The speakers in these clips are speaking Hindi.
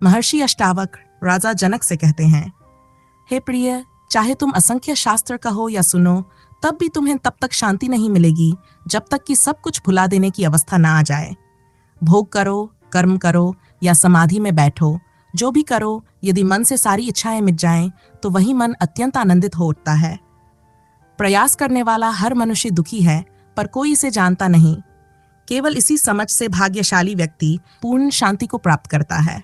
महर्षि अष्टावक्र राजा जनक से कहते हैं, हे प्रिय, चाहे तुम असंख्य शास्त्र कहो या सुनो, तब भी तुम्हें तब तक शांति नहीं मिलेगी जब तक कि सब कुछ भुला देने की अवस्था ना आ जाए। भोग करो, कर्म करो या समाधि में बैठो, जो भी करो, यदि मन से सारी इच्छाएं मिट जाएं, तो वही मन अत्यंत आनंदित हो उठता है। प्रयास करने वाला हर मनुष्य दुखी है, पर कोई इसे जानता नहीं। केवल इसी समझ से भाग्यशाली व्यक्ति पूर्ण शांति को प्राप्त करता है।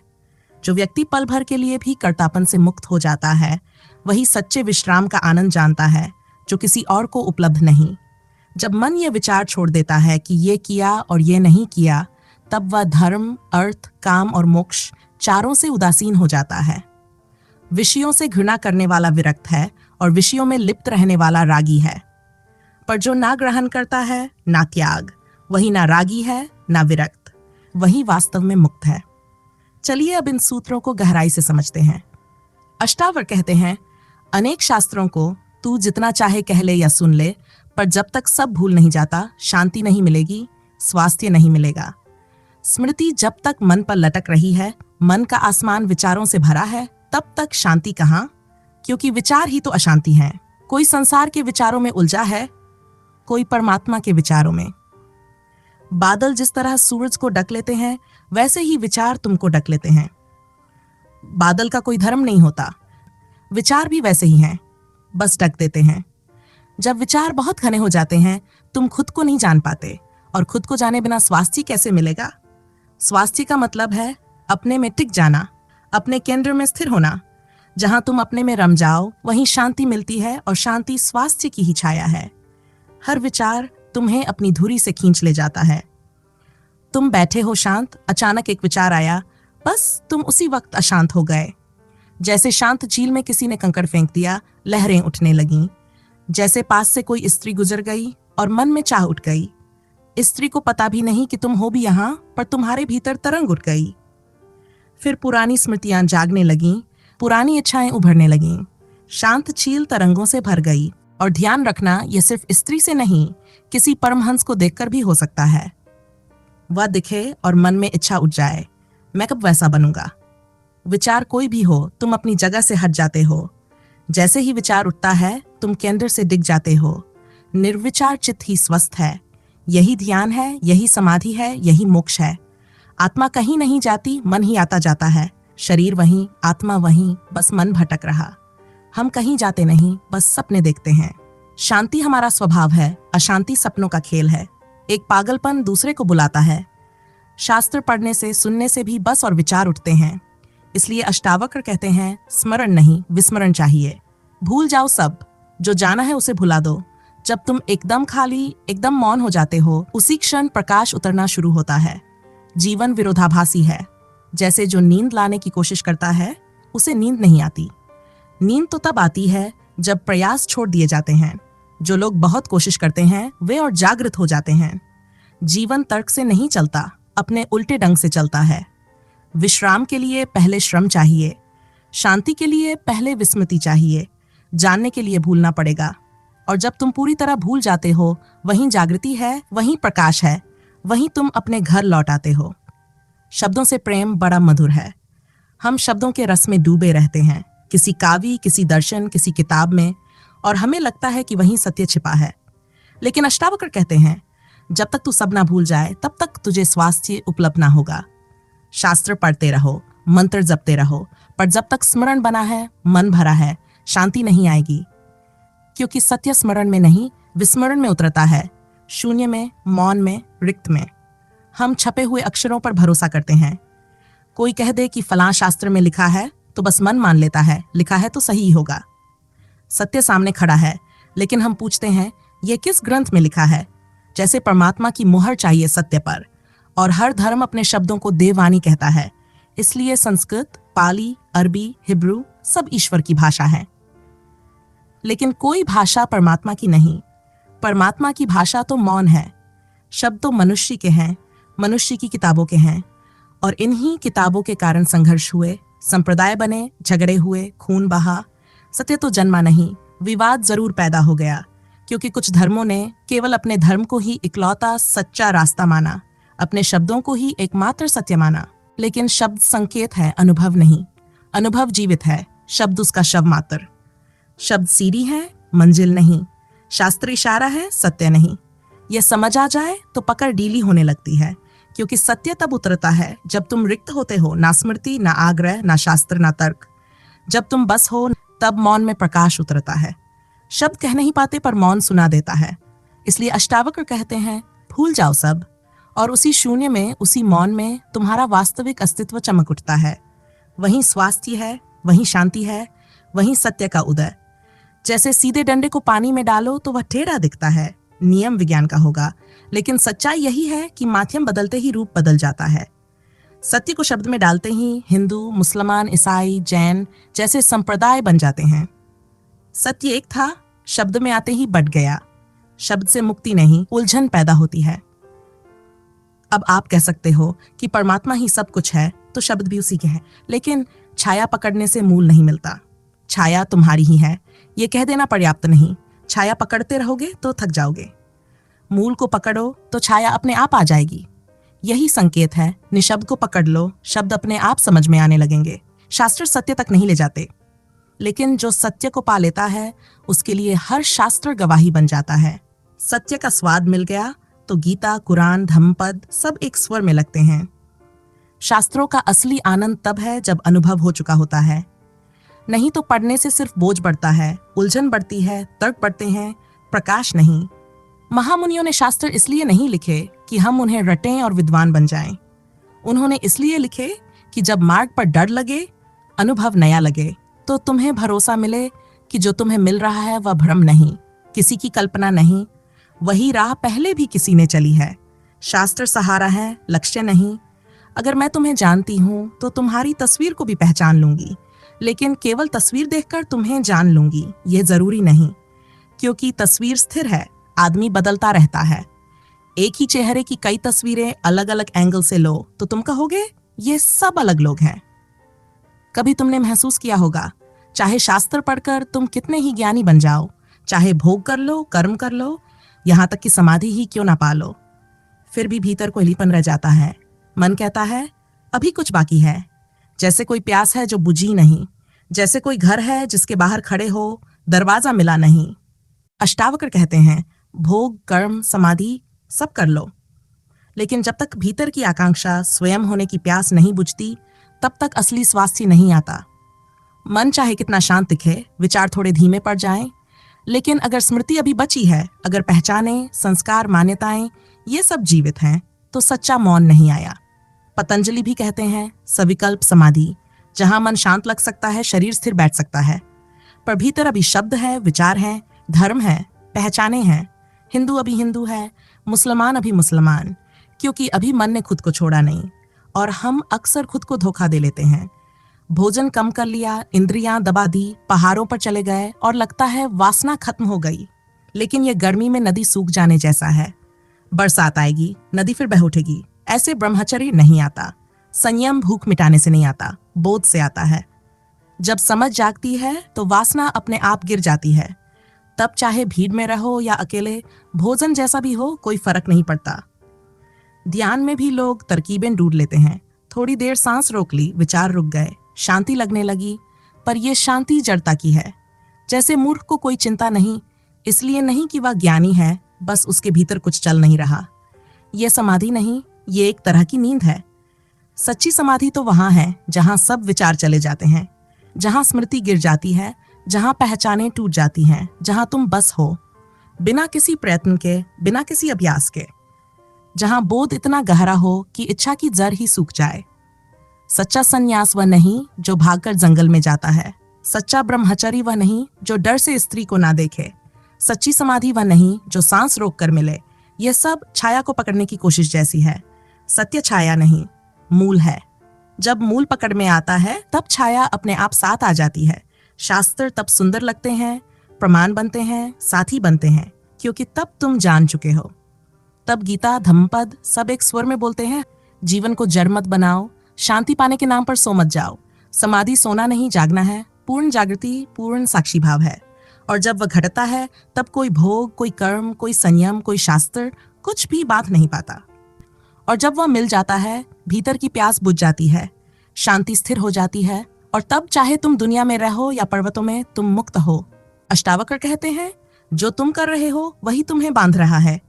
जो व्यक्ति पल भर के लिए भी कर्तापन से मुक्त हो जाता है, वही सच्चे विश्राम का आनंद जानता है, जो किसी और को उपलब्ध नहीं। जब मन ये विचार छोड़ देता है कि ये किया और ये नहीं किया, तब वह धर्म, अर्थ, काम और मोक्ष चारों से उदासीन हो जाता है। विषयों से घृणा करने वाला विरक्त है और विषयों में लिप्त रहने वाला रागी है। पर जो ना ग्रहण करता है, ना त्याग, वही ना रागी है ना विरक्त, वही वास्तव में मुक्त है। चलिए अब इन सूत्रों को गहराई से समझते हैं। अष्टावक्र कहते हैं, अनेक शास्त्रों को तू जितना चाहे कह ले या सुन ले, पर जब तक सब भूल नहीं जाता, शांति नहीं मिलेगी, स्वास्थ्य नहीं मिलेगा। स्मृति जब तक मन पर लटक रही है, मन का आसमान विचारों से भरा है, तब तक शांति कहाँ? क्योंकि विचार ही तो अशांति हैं। कोई संसार के विचारों में उलझा है, कोई परमात्मा के विचारों में। बादल जिस तरह सूरज को ढक लेते हैं, वैसे ही विचार तुमको ढक लेते हैं। बादल का कोई धर्म नहीं होता, विचार भी वैसे ही हैं, बस ढक देते हैं। जब विचार बहुत घने हो जाते हैं, तुम खुद को नहीं जान पाते, और खुद को जाने बिना स्वास्थ्य कैसे मिलेगा? स्वास्थ्य का मतलब है अपने में टिक जाना, अपने केंद्र में स्थिर होना। जहां तुम अपने में रम जाओ, वहीं शांति मिलती है, और शांति स्वास्थ्य की ही छाया है। हर विचार तुम्हें अपनी धुरी से खींच ले जाता है। तुम बैठे हो शांत, अचानक एक विचार आया, बस तुम उसी वक्त अशांत हो गए। जैसे शांत झील में किसी ने कंकड़ फेंक दिया, लहरें उठने लगीं। जैसे पास से कोई स्त्री गुजर गई और मन में चाह उठ गई। स्त्री को पता भी नहीं कि तुम हो भी यहां, पर तुम्हारे भीतर तरंग उठ गई। फिर पुरानी स्मृतियां जागने लगीं, पुरानी इच्छाएं उभरने लगीं। शांत झील तरंगों से भर गई। और ध्यान रखना, यह सिर्फ स्त्री से नहीं, किसी परमहंस को देखकर भी हो सकता है। वह दिखे और मन में इच्छा उठ जाए, मैं कब वैसा बनूंगा। विचार कोई भी हो, तुम अपनी जगह से हट जाते हो। जैसे ही विचार उठता है, तुम केंद्र से डिग जाते हो। निर्विचार चित्त ही स्वस्थ है। यही ध्यान है, यही समाधि है, यही मोक्ष है। आत्मा कहीं नहीं जाती, मन ही आता जाता है। शरीर वहीं, आत्मा वहीं, बस मन भटक रहा। हम कहीं जाते नहीं, बस सपने देखते हैं। शांति हमारा स्वभाव है, अशांति सपनों का खेल है। एक पागलपन दूसरे को बुलाता है। शास्त्र पढ़ने से, सुनने से भी बस और विचार उठते हैं। इसलिए अष्टावक्र कहते हैं, स्मरण नहीं, विस्मरण चाहिए। भूल जाओ सब, जो जाना है उसे भुला दो। जब तुम एकदम खाली, एकदम मौन हो जाते हो, उसी क्षण प्रकाश उतरना शुरू होता है। जीवन विरोधाभासी है। जैसे जो नींद लाने की कोशिश करता है, उसे नींद नहीं आती। नींद तो तब आती है जब प्रयास छोड़ दिए जाते हैं। जो लोग बहुत कोशिश करते हैं, वे और जागृत हो जाते हैं। जीवन तर्क से नहीं चलता, अपने उल्टे ढंग से चलता है। विश्राम के लिए पहले श्रम चाहिए, शांति के लिए पहले विस्मृति चाहिए। जानने के लिए भूलना पड़ेगा, और जब तुम पूरी तरह भूल जाते हो, वहीं जागृति है, वहीं प्रकाश है, वहीं तुम अपने घर लौट आते हो। शब्दों से प्रेम बड़ा मधुर है। हम शब्दों के रस में डूबे रहते हैं, किसी काव्य, किसी दर्शन, किसी किताब में, और हमें लगता है कि वहीं सत्य छिपा है। लेकिन अष्टावक्र कहते हैं, जब तक तू सब ना भूल जाए, तब तक तुझे स्वास्थ्य उपलब्ध ना होगा। शास्त्र पढ़ते रहो, मंत्र जपते रहो, पर जब तक स्मरण बना है, मन भरा है, शांति नहीं आएगी। क्योंकि सत्य स्मरण में नहीं, विस्मरण में उतरता है, शून्य में, मौन में, रिक्त में। हम छपे हुए अक्षरों पर भरोसा करते हैं। कोई कह दे कि फलां शास्त्र में लिखा है, तो बस मन मान लेता है, लिखा है तो सही होगा। सत्य सामने खड़ा है, लेकिन हम पूछते हैं, यह किस ग्रंथ में लिखा है? जैसे परमात्मा की मुहर चाहिए सत्य पर, और हर धर्म अपने शब्दों को देववाणी कहता है। इसलिए संस्कृत, पाली, अरबी, हिब्रू सब ईश्वर की भाषा है। लेकिन कोई भाषा परमात्मा की नहीं। परमात्मा की भाषा तो मौन है। शब्द तो मनुष्य के हैं, मनुष्य की किताबों के हैं, और इन्हीं किताबों के कारण संघर्ष हुए, संप्रदाय बने, झगड़े हुए, खून बहा। सत्य तो जन्मा नहीं, विवाद जरूर पैदा हो गया, क्योंकि कुछ धर्मों ने केवल अपने धर्म को ही इकलौता सच्चा रास्ता माना, अपने शब्दों को ही एकमात्र सत्य माना। लेकिन शब्द संकेत है, अनुभव नहीं। अनुभव जीवित है, शब्द उसका शव मात्र। शब्द सीढ़ी है, मंजिल नहीं। शास्त्र इशारा है, सत्य नहीं। यह समझ आ जाए तो पकड़ ढीली होने लगती है, क्योंकि सत्य तब उतरता है जब तुम रिक्त होते हो, ना स्मृति, ना आग्रह, ना शास्त्र, ना तर्क। जब तुम बस हो, तब मौन में प्रकाश उतरता है। शब्द कह नहीं पाते पर मौन सुना देता है। इसलिए अष्टावक्र कहते हैं, भूल जाओ सब, और उसी शून्य में, उसी मौन में तुम्हारा वास्तविक अस्तित्व चमक उठता है। वहीं स्वास्थ्य है, वहीं शांति है, वहीं सत्य का उदय। जैसे सीधे डंडे को पानी में डालो तो वह टेढ़ा दिखता है, नियम विज्ञान का होगा, लेकिन सच्चाई यही है कि माध्यम बदलते ही रूप बदल जाता है। सत्य को शब्द में डालते ही हिंदू, मुसलमान, ईसाई, जैन जैसे संप्रदाय बन जाते हैं। सत्य एक था, शब्द में आते ही बढ़ गया। शब्द से मुक्ति नहीं, उलझन पैदा होती है। अब आप कह सकते हो कि परमात्मा ही सब कुछ है, तो शब्द भी उसी के हैं, लेकिन छाया पकड़ने से मूल नहीं मिलता। छाया तुम्हारी ही है, ये कह देना पर्याप्त नहीं। छाया पकड़ते रहोगे तो थक जाओगे। मूल को पकड़ो तो छाया अपने आप आ जाएगी। यही संकेत है, निशब्द को पकड़ लो, शब्द अपने आप समझ में आने लगेंगे। शास्त्र सत्य तक नहीं ले जाते, लेकिन जो सत्य को पा लेता है उसके लिए हर शास्त्र गवाही बन जाता है। सत्य का स्वाद मिल गया तो गीता, कुरान, धम्मपद सब एक स्वर में लगते हैं। शास्त्रों का असली आनंद तब है जब अनुभव हो चुका होता है। नहीं तो पढ़ने से सिर्फ बोझ बढ़ता है, उलझन बढ़ती है, तर्क बढ़ते हैं, प्रकाश नहीं। महामुनियों ने शास्त्र इसलिए नहीं लिखे कि हम उन्हें रटें और विद्वान बन जाएं। उन्होंने इसलिए लिखे कि जब मार्ग पर डर लगे, अनुभव नया लगे, तो तुम्हें भरोसा मिले कि जो तुम्हें मिल रहा है वह भ्रम नहीं, किसी की कल्पना नहीं, वही राह पहले भी किसी ने चली है। शास्त्र सहारा है, लक्ष्य नहीं। अगर मैं तुम्हें जानती हूं तो तुम्हारी तस्वीर को भी पहचान लूंगी, लेकिन केवल तस्वीर देखकर तुम्हें जान लूंगी ये जरूरी नहीं, क्योंकि तस्वीर स्थिर है, आदमी बदलता रहता है। एक ही चेहरे की कई तस्वीरें अलग अलग एंगल से लो तो तुम कहोगे ये सब अलग लोग हैं। कभी तुमने महसूस किया होगा, चाहे शास्त्र पढ़कर तुम कितने ही ज्ञानी बन जाओ, चाहे भोग कर लो, कर्म कर लो, यहां तक कि समाधि ही क्यों ना पा लो, फिर भी भीतर कोयलीपन रह जाता है। मन कहता है अभी कुछ बाकी है, जैसे कोई प्यास है जो बुझी नहीं, जैसे कोई घर है जिसके बाहर खड़े हो, दरवाजा मिला नहीं। अष्टावक्र कहते हैं, भोग, कर्म, समाधि सब कर लो, लेकिन जब तक भीतर की आकांक्षा, स्वयं होने की प्यास नहीं बुझती, तब तक असली स्वास्थ्य नहीं आता। मन चाहे कितना शांत दिखे, विचार थोड़े धीमे पड़ जाएं, लेकिन अगर स्मृति अभी बची है, अगर पहचानें, संस्कार, मान्यताएं ये सब जीवित हैं, तो सच्चा मौन नहीं आया। पतंजलि भी कहते हैं, सविकल्प समाधि, जहां मन शांत लग सकता है, शरीर स्थिर बैठ सकता है, पर भीतर अभी शब्द है, विचार है, धर्म है, पहचाने हैं। हिंदू अभी हिंदू है, मुसलमान अभी मुसलमान, क्योंकि अभी मन ने खुद को छोड़ा नहीं, और हम अक्सर खुद को धोखा दे लेते हैं। भोजन कम कर लिया, इंद्रियां दबा दी, पहाड़ों पर चले गए और लगता है वासना खत्म हो गई, लेकिन यह गर्मी में नदी सूख जाने जैसा है। बरसात आएगी, नदी फिर बह उठेगी। ऐसे ब्रह्मचर्य नहीं आता। संयम भूख मिटाने से नहीं आता, बोध से आता है। जब समझ जागती है तो वासना अपने आप गिर जाती है। तब चाहे भीड़ में रहो या अकेले, भोजन जैसा भी हो, कोई फर्क नहीं पड़ता। ध्यान में भी लोग तरकीबें ढूंढ लेते हैं। थोड़ी देर सांस रोक ली, विचार रुक गए, शांति लगने लगी, पर यह शांति जड़ता की है। जैसे मूर्ख को कोई चिंता नहीं, इसलिए नहीं कि वह ज्ञानी है, बस उसके भीतर कुछ चल नहीं रहा। यह समाधि नहीं, ये एक तरह की नींद है। सच्ची समाधि तो वहां है जहां सब विचार चले जाते हैं, जहां स्मृति गिर जाती है, जहां पहचानें टूट जाती हैं, जहां तुम बस हो, बिना किसी प्रयत्न के, बिना किसी अभ्यास के, जहां बोध इतना गहरा हो कि इच्छा की जड़ ही सूख जाए। सच्चा संन्यास वह नहीं जो भागकर जंगल में जाता है। सच्चा ब्रह्मचर्य वह नहीं जो डर से स्त्री को ना देखे। सच्ची समाधि वह नहीं जो सांस रोक कर मिले। यह सब छाया को पकड़ने की कोशिश जैसी है। सत्य छाया नहीं, मूल है। जब मूल पकड़ में आता है तब छाया अपने आप साथ आ जाती है। शास्त्र तब सुंदर लगते हैं, प्रमाण बनते हैं, साथी बनते हैं, क्योंकि तब तुम जान चुके हो। तब गीता, धम्मपद सब एक स्वर में बोलते हैं, जीवन को जड़ मत बनाओ, शांति पाने के नाम पर सो मत जाओ। समाधि सोना नहीं, जागना है। पूर्ण जागृति, पूर्ण साक्षी भाव है। और जब वह घटता है तब कोई भोग, कोई कर्म, कोई संयम, कोई शास्त्र कुछ भी बात नहीं पाता। और जब वह मिल जाता है भीतर की प्यास बुझ जाती है, शांति स्थिर हो जाती है और तब चाहे तुम दुनिया में रहो या पर्वतों में, तुम मुक्त हो। अष्टावक्र कहते हैं, जो तुम कर रहे हो वही तुम्हें बांध रहा है।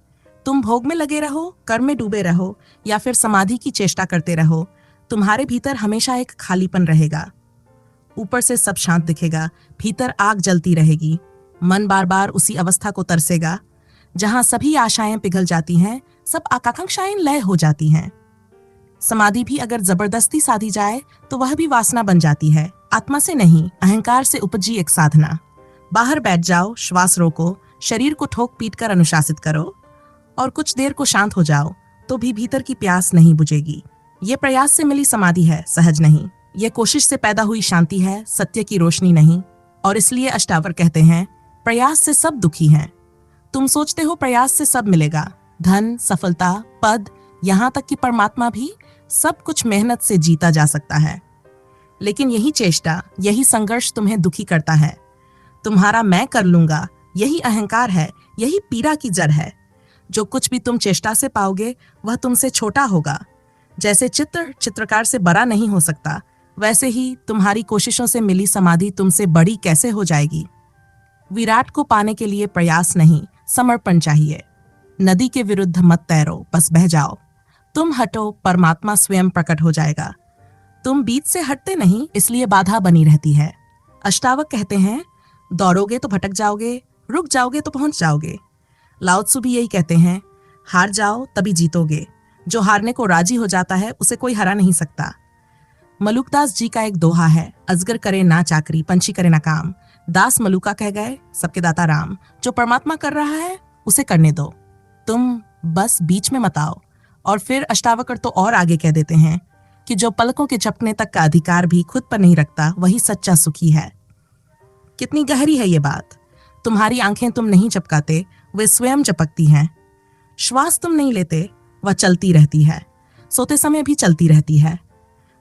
तुम भोग में लगे रहो, कर्म में डूबे रहो या फिर समाधि की चेष्टा करते रहो, तुम्हारे भीतर हमेशा एक खालीपन रहेगा। ऊपर से सब शांत दिखेगा, भीतर आग जलती रहेगी। मन बार बार उसी अवस्था को तरसेगा जहां सभी आशाएं पिघल जाती हैं, सब आकांक्षाएं लय हो जाती हैं। समाधि भी अगर जबरदस्ती साधी जाए तो वह भी वासना बन जाती है, आत्मा से नहीं, अहंकार से उपजी एक साधना। बाहर बैठ जाओ, श्वास रोको, शरीर को ठोक पीट कर अनुशासित करो और कुछ देर को शांत हो जाओ तो भी भीतर की प्यास नहीं बुझेगी। ये प्रयास से मिली समाधि है, सहज नहीं। ये कोशिश से पैदा हुई शांति है, सत्य की रोशनी नहीं। और इसलिए अष्टावक्र कहते हैं, प्रयास से सब दुखी हैं। तुम सोचते हो प्रयास से सब मिलेगा, धन, सफलता, पद, यहाँ तक कि परमात्मा भी, सब कुछ मेहनत से जीता जा सकता है। लेकिन यही चेष्टा, यही संघर्ष तुम्हें दुखी करता है। तुम्हारा मैं कर लूंगा, यही अहंकार है, यही पीड़ा की जड़ है। जो कुछ भी तुम चेष्टा से पाओगे वह तुमसे छोटा होगा। जैसे चित्र चित्रकार से बड़ा नहीं हो सकता, वैसे ही तुम्हारी कोशिशों से मिली समाधि तुमसे बड़ी कैसे हो जाएगी। विराट को पाने के लिए प्रयास नहीं, समर्पण चाहिए। नदी के विरुद्ध मत तैरो, बस बह जाओ। तुम हटो, परमात्मा स्वयं प्रकट हो जाएगा। तुम बीच से हटते नहीं, इसलिए बाधा बनी रहती है। अष्टावक कहते हैं, दौड़ोगे तो भटक जाओगे, रुक जाओगे तो पहुंच जाओगे। लाओ त्सु भी यही कहते हैं, हार जाओ तभी जीतोगे। जो हारने को राजी हो जाता है उसे कोई हरा नहीं सकता। मलुकदास जी का एक दोहा है, अजगर करे ना चाकरी, पंछी करे ना काम, दास मलुका कह गए, सबके दाता राम। जो परमात्मा कर रहा है उसे करने दो, तुम बस बीच में मत आओ। और फिर अष्टावक्र तो और आगे कह देते हैं कि जो पलकों के झपकने तक का अधिकार भी खुद पर नहीं रखता, वही सच्चा सुखी है। कितनी गहरी है ये बात। तुम्हारी आंखें तुम नहीं झपकाते, वे स्वयं झपकती हैं। श्वास तुम नहीं लेते, वह चलती रहती है, सोते समय भी चलती रहती है।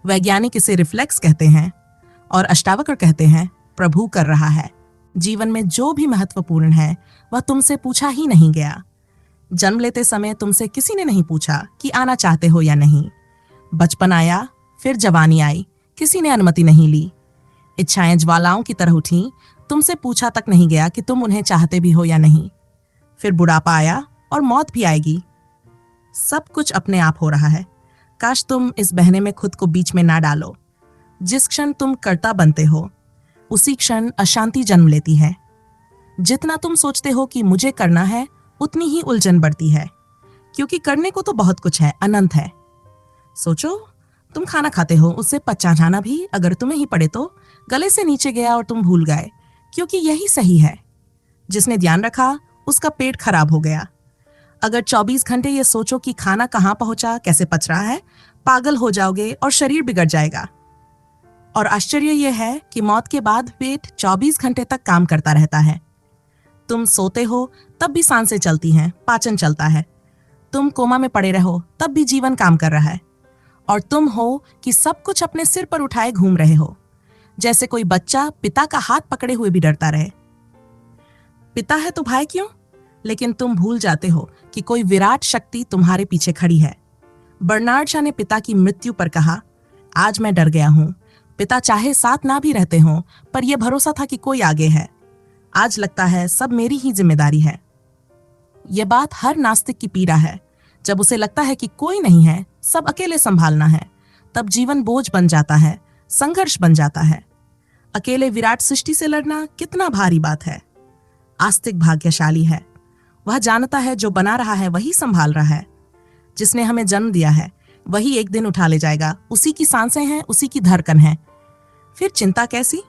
वैज्ञानिक इसे रिफ्लेक्स कहते हैं और अष्टावक्र कहते हैं, प्रभु कर रहा है। जीवन में जो भी महत्वपूर्ण है वह तुमसे पूछा ही नहीं गया। जन्म लेते समय तुमसे किसी ने नहीं पूछा कि आना चाहते हो या नहीं। बचपन आया, फिर जवानी आई, किसी ने अनुमति नहीं ली। इच्छाएं ज्वालाओं की तरह उठी, तुमसे पूछा तक नहीं गया कि तुम उन्हें चाहते भी हो या नहीं। फिर बुढ़ापा आया और मौत भी आएगी। सब कुछ अपने आप हो रहा है। काश तुम इस बहने में खुद को बीच में ना डालो। जिस क्षण तुम कर्ता बनते हो उसी क्षण अशांति जन्म लेती है। जितना तुम सोचते हो कि मुझे करना है, उतनी ही उलझन बढ़ती है, क्योंकि करने को तो बहुत कुछ है, अनंत है। सोचो, तुम खाना खाते हो, उससे पचा जाना भी अगर तुम्हें ही पड़े तो गले से नीचे गया और तुम भूल गए, क्योंकि यही सही है। जिसने ध्यान रखा उसका पेट खराब हो गया। अगर 24 घंटे ये सोचो कि खाना कहाँ पहुंचा, कैसे पच रहा है, पागल हो जाओगे और शरीर बिगड़ जाएगा। और आश्चर्य यह है कि मौत के बाद पेट 24 घंटे तक काम करता रहता है। तुम सोते हो तब भी सांसें चलती हैं, पाचन चलता है। तुम कोमा में पड़े रहो तब भी जीवन काम कर रहा है। और तुम हो कि सब कुछ अपने सिर पर उठाए घूम रहे हो, जैसे कोई बच्चा पिता का हाथ पकड़े हुए भी डरता रहे। पिता है तो भाई क्यों? लेकिन तुम भूल जाते हो कि कोई विराट शक्ति तुम्हारे पीछे खड़ी है। बर्नार्ड शॉ ने पिता की मृत्यु पर कहा, आज मैं डर गया हूं। पिता चाहे साथ ना भी रहते हों, पर यह भरोसा था कि कोई आगे है। आज लगता है सब मेरी ही जिम्मेदारी है। यह बात हर नास्तिक की पीड़ा है। जब उसे लगता है कि कोई नहीं है, सब अकेले संभालना है, तब जीवन बोझ बन जाता है, संघर्ष बन जाता है। अकेले विराट सृष्टि से लड़ना कितना भारी बात है। आस्तिक भाग्यशाली है, वह जानता है जो बना रहा है वही संभाल रहा है। जिसने हमें जन्म दिया है वही एक दिन उठा ले जाएगा, उसी की सांसें हैं, उसी की धड़कन है। फिर चिंता कैसी?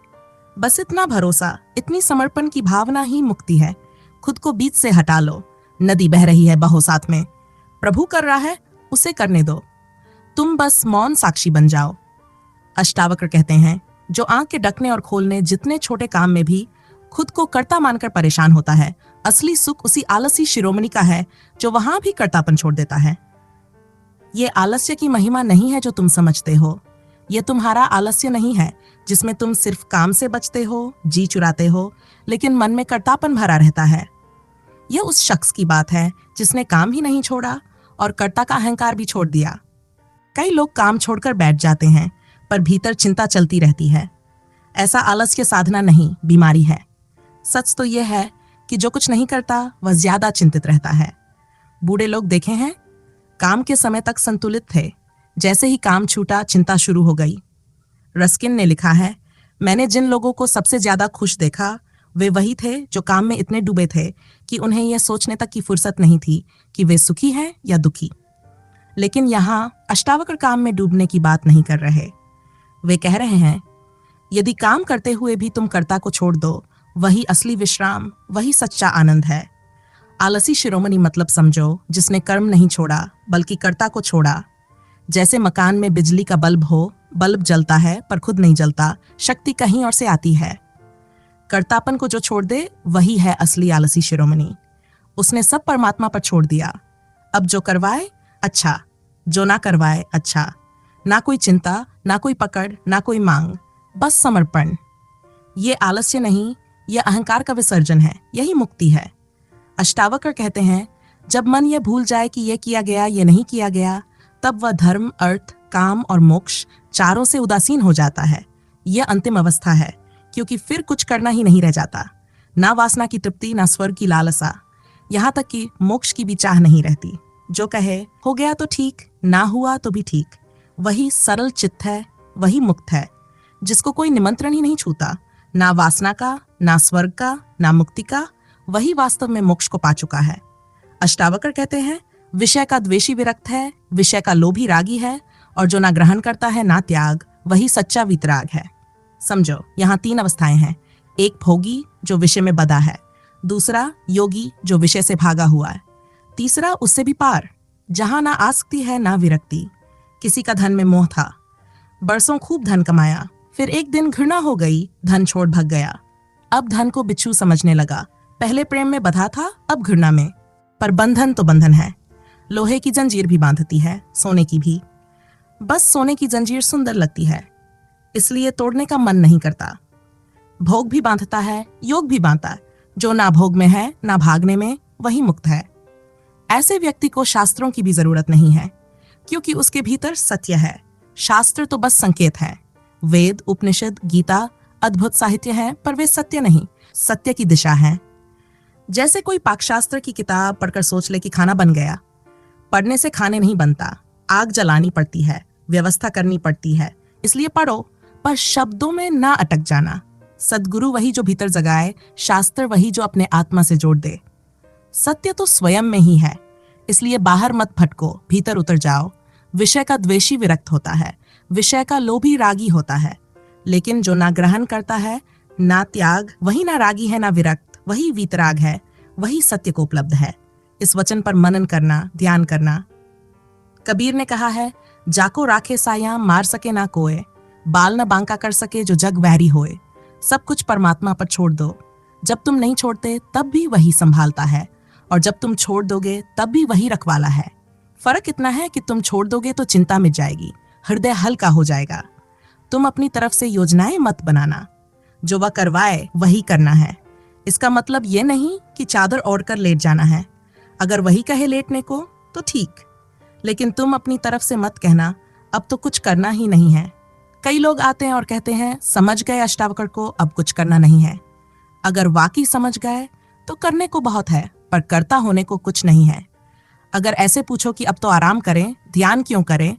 बस इतना भरोसा, इतनी समर्पण की भावना ही मुक्ति है। खुद को बीच से हटा लो। नदी बह रही है, बहो साथ में। प्रभु कर रहा है, उसे करने दो। तुम बस मौन साक्षी बन जाओ। अष्टावक्र कहते हैं, जो आंख के ढकने और खोलने जितने छोटे काम में भी खुद को कर्ता मानकर परेशान होता है, असली सुख उसी आलसी शिरोमणि का है जो वहां भी कर्तापन छोड़ देता है। ये आलस्य की महिमा नहीं है जो तुम समझते हो। ये तुम्हारा आलस्य नहीं है जिसमें तुम सिर्फ काम से बचते हो, जी चुराते हो, लेकिन मन में कर्तापन भरा रहता है। यह उस शख्स की बात है जिसने काम ही नहीं छोड़ा और कर्ता का अहंकार भी छोड़ दिया। कई लोग काम छोड़कर बैठ जाते हैं, पर भीतर चिंता चलती रहती है। ऐसा आलस्य साधना नहीं, बीमारी है। सच तो यह है कि जो कुछ नहीं करता वह ज्यादा चिंतित रहता है। बूढ़े लोग देखे हैं, काम के समय तक संतुलित थे, जैसे ही काम छूटा चिंता शुरू हो गई। रस्किन ने लिखा है, मैंने जिन लोगों को सबसे ज्यादा खुश देखा वे वही थे जो काम में इतने डूबे थे कि उन्हें यह सोचने तक की फुर्सत नहीं थी कि वे सुखी हैं या दुखी। लेकिन यहाँ अष्टावक्र काम में डूबने की बात नहीं कर रहे। वे कह रहे हैं, यदि काम करते हुए भी तुम कर्ता को छोड़ दो, वही असली विश्राम, वही सच्चा आनंद है। आलसी शिरोमणि मतलब समझो जिसने कर्म नहीं छोड़ा बल्कि कर्ता को छोड़ा। जैसे मकान में बिजली का बल्ब हो, बल्ब जलता है पर खुद नहीं जलता, शक्ति कहीं और से आती है। कर्तापन को जो छोड़ दे वही है असली आलसी शिरोमणि। उसने सब परमात्मा पर छोड़ दिया। अब जो करवाए अच्छा, जो ना करवाए अच्छा। ना कोई चिंता, ना कोई पकड़, ना कोई मांग, बस समर्पण। ये आलस्य नहीं, यह अहंकार का विसर्जन है, यही मुक्ति है। अष्टावक्र कहते हैं, जब मन यह भूल जाए कि यह किया गया, यह नहीं किया गया, तब वह धर्म, अर्थ, काम और मोक्ष चारों से उदासीन हो जाता है। यह अंतिम अवस्था है, क्योंकि फिर कुछ करना ही नहीं रह जाता। ना वासना की तृप्ति, ना स्वर्ग की लालसा, यहाँ तक कि मोक्ष की भी चाह नहीं रहती। जो कहे हो गया तो ठीक, ना हुआ तो भी ठीक, वही सरल चित्त है, वही मुक्त है, जिसको कोई निमंत्रण ही नहीं छूता, ना वासना का, ना स्वर्ग का, ना मुक्ति का, वही वास्तव में मोक्ष को पा चुका है। अष्टावक्र कहते हैं, विषय का द्वेषी विरक्त है, विषय का लोभी रागी है, और जो ना ग्रहण करता है ना त्याग, वही सच्चा वितराग है। समझो, यहाँ 3 अवस्थाएं हैं। एक भोगी जो विषय में बधा है, दूसरा योगी जो विषय से भागा हुआ है, तीसरा उससे भी पार, जहां ना आसक्ति है ना विरक्ति। किसी का धन में मोह था, बरसों खूब धन कमाया, फिर एक दिन घृणा हो गई, धन छोड़ भाग गया। अब धन को बिच्छू समझने लगा। पहले प्रेम में बधा था, अब घृणा में। पर बंधन तो बंधन है। लोहे की जंजीर भी बांधती है, सोने की भी। बस सोने की जंजीर सुंदर लगती है, इसलिए तोड़ने का मन नहीं करता। भोग भी बांधता है, योग भी बांधता है। जो ना भोग में है ना भागने में, वही मुक्त है। ऐसे व्यक्ति को शास्त्रों की भी जरूरत नहीं है, क्योंकि उसके भीतर सत्य है। शास्त्र तो बस संकेत है। वेद, उपनिषद, गीता अद्भुत साहित्य है, पर वे सत्य नहीं, सत्य की दिशा है। जैसे कोई पाकशास्त्र की किताब पढ़कर सोच ले कि खाना बन गया। पढ़ने से खाने नहीं बनता, आग जलानी पड़ती है, व्यवस्था करनी पड़ती है, इसलिए पढ़ो, पर शब्दों में ना अटक जाना। सद्गुरु वही जो भीतर जगाए, शास्त्र वही जो अपने आत्मा से जोड़ दे। सत्य तो स्वयं में ही है, इसलिए बाहर मत भटको, भीतर उतर जाओ। विषय का द्वेषी विरक्त होता है, विषय का लोभी रागी होता है, लेकिन जो ना ग्रहण करता है ना त्याग, वही ना रागी है ना विरक्त, वही वीतराग है, वही सत्य को उपलब्ध है। इस वचन पर मनन करना, ध्यान करना। कबीर ने कहा है, जाको राखे साया मार सके ना कोय, बाल न बांका कर सके जो जग वैरी होए। सब कुछ परमात्मा पर छोड़ दो। जब तुम नहीं छोड़ते तब भी वही संभालता है, और जब तुम छोड़ दोगे तब भी वही रखवाला है। फर्क इतना है कि तुम छोड़ दोगे तो चिंता मिट जाएगी, हृदय हल्का हो जाएगा। तुम अपनी तरफ से योजनाएं मत बनाना, जो वह करवाए वही करना है। इसका मतलब ये नहीं कि चादर ओढ़कर लेट जाना है। अगर वही कहे लेटने को तो ठीक, लेकिन तुम अपनी तरफ से मत कहना अब तो कुछ करना ही नहीं है। कई लोग आते हैं और कहते हैं, समझ गए अष्टावक्र को, अब कुछ करना नहीं है। अगर वाकई समझ गए तो करने को बहुत है, पर कर्ता होने को कुछ नहीं है। अगर ऐसे पूछो कि अब तो आराम करें, ध्यान क्यों करें,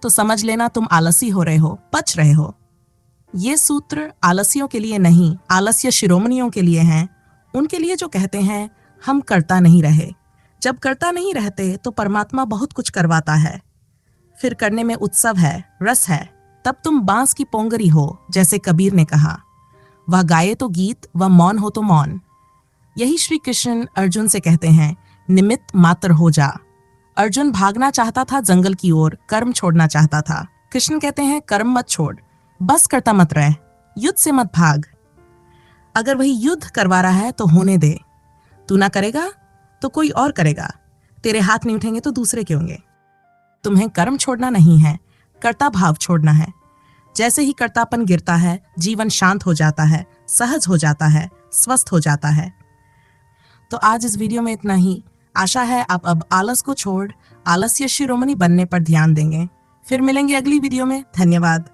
तो समझ लेना तुम आलसी हो रहे हो, पच रहे हो। ये सूत्र आलसियों के लिए नहीं, आलस्य शिरोमणियों के लिए हैं। उनके लिए जो कहते हैं हम करता नहीं रहे। जब करता नहीं रहते तो परमात्मा बहुत कुछ करवाता है, फिर करने में उत्सव है, रस है। तब तुम बांस की पोंगरी हो, जैसे कबीर ने कहा, वह गाये तो गीत, वह मौन हो तो मौन। यही श्री कृष्ण अर्जुन से कहते हैं, निमित्त मात्र हो जा। अर्जुन भागना चाहता था जंगल की ओर, कर्म छोड़ना चाहता था। कृष्ण कहते हैं, कर्म मत छोड़, बस करता मत रह, युद्ध से मत भाग। अगर वही युद्ध करवा रहा है तो होने दे। तू ना करेगा तो कोई और करेगा, तेरे हाथ नहीं उठेंगे तो दूसरे के होंगे। तुम्हें कर्म छोड़ना नहीं है, कर्ता भाव छोड़ना है। जैसे ही कर्तापन गिरता है, जीवन शांत हो जाता है, सहज हो जाता है, स्वस्थ हो जाता है। तो आज इस वीडियो में इतना ही। आशा है आप अब आलस को छोड़ आलस्य शिरोमणि बनने पर ध्यान देंगे। फिर मिलेंगे अगली वीडियो में। धन्यवाद।